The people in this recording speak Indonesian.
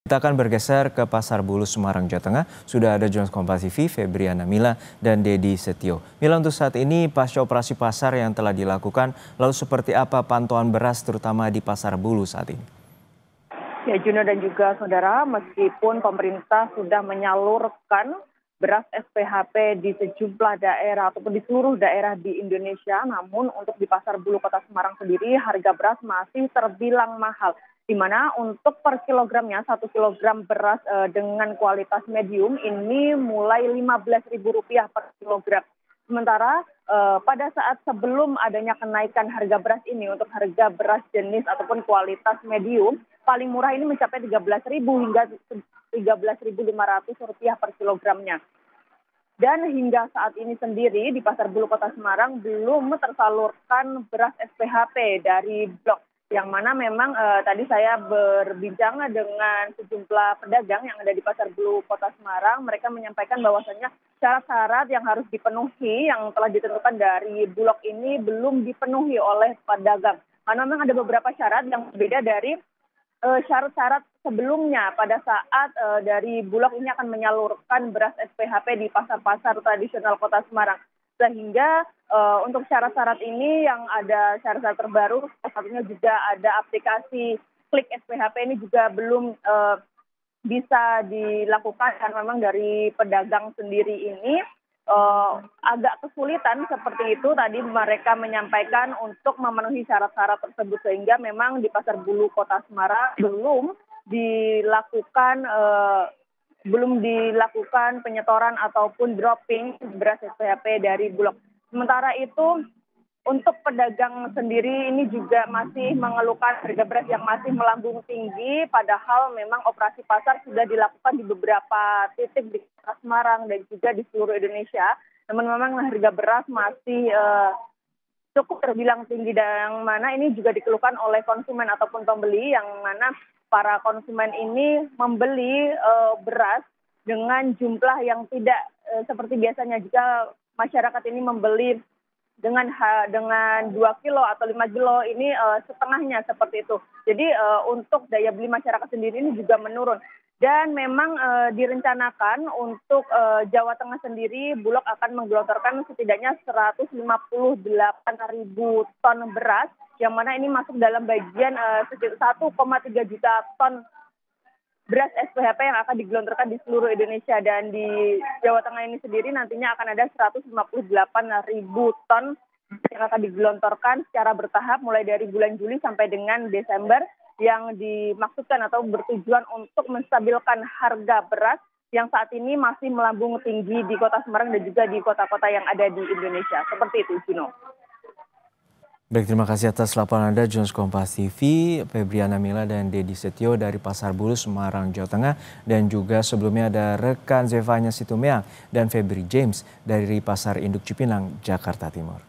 Kita akan bergeser ke Pasar Bulus Semarang, Jawa Tengah. Sudah ada jurnalis Kompas TV, Febriana Mila dan Dedi Setio. Mila, untuk saat ini pasca operasi pasar yang telah dilakukan, lalu seperti apa pantauan beras terutama di Pasar Bulus saat ini? Ya, Juno dan juga saudara, meskipun pemerintah sudah menyalurkan beras SPHP di sejumlah daerah ataupun di seluruh daerah di Indonesia, namun untuk di Pasar Bulus Kota Semarang sendiri harga beras masih terbilang mahal. Di mana untuk per kilogramnya 1 kilogram beras dengan kualitas medium ini mulai Rp15.000 per kilogram. Sementara pada saat sebelum adanya kenaikan harga beras ini untuk harga beras jenis ataupun kualitas medium paling murah ini mencapai Rp13.000 hingga Rp13.500 per kilogramnya. Dan hingga saat ini sendiri di Pasar Bulus Kota Semarang belum tersalurkan beras SPHP dari Blok. Yang mana memang tadi saya berbincang dengan sejumlah pedagang yang ada di Pasar Bulus Kota Semarang. Mereka menyampaikan bahwasannya syarat-syarat yang harus dipenuhi yang telah ditentukan dari Bulog ini belum dipenuhi oleh pedagang. Karena memang ada beberapa syarat yang berbeda dari syarat-syarat sebelumnya pada saat dari Bulog ini akan menyalurkan beras SPHP di pasar-pasar tradisional Kota Semarang. Sehingga untuk syarat-syarat ini yang ada syarat-syarat terbaru, salah satunya juga ada aplikasi Klik SPHP ini juga belum bisa dilakukan karena memang dari pedagang sendiri ini agak kesulitan seperti itu. Tadi mereka menyampaikan untuk memenuhi syarat-syarat tersebut sehingga memang di Pasar Bulus Kota Semarang belum dilakukan penyetoran ataupun dropping beras SPHP dari Bulog. Sementara itu untuk pedagang sendiri ini juga masih mengeluhkan harga beras yang masih melambung tinggi, padahal memang operasi pasar sudah dilakukan di beberapa titik di Kota Semarang dan juga di seluruh Indonesia. Namun memang harga beras masih cukup terbilang tinggi, dan mana ini juga dikeluhkan oleh konsumen ataupun pembeli, yang mana para konsumen ini membeli beras dengan jumlah yang tidak seperti biasanya. Jika masyarakat ini membeli dengan 2 kilo atau 5 kilo ini setengahnya seperti itu. Jadi untuk daya beli masyarakat sendiri ini juga menurun. Dan memang direncanakan untuk Jawa Tengah sendiri Bulog akan menggelontorkan setidaknya 158.000 ton beras, yang mana ini masuk dalam bagian 1,3 juta ton beras SPHP yang akan digelontorkan di seluruh Indonesia. Dan di Jawa Tengah ini sendiri nantinya akan ada 158.000 ton yang akan digelontorkan secara bertahap mulai dari bulan Juli sampai dengan Desember, yang dimaksudkan atau bertujuan untuk menstabilkan harga beras yang saat ini masih melambung tinggi di Kota Semarang dan juga di kota-kota yang ada di Indonesia. Seperti itu, Juno. Baik, terima kasih atas laporan Anda, jurnalis Kompas TV, Febriana Mila dan Dedi Setio dari Pasar Bulus Semarang, Jawa Tengah. Dan juga sebelumnya ada rekan Zevanya Situmeang dan Febri James dari Pasar Induk Cipinang, Jakarta Timur.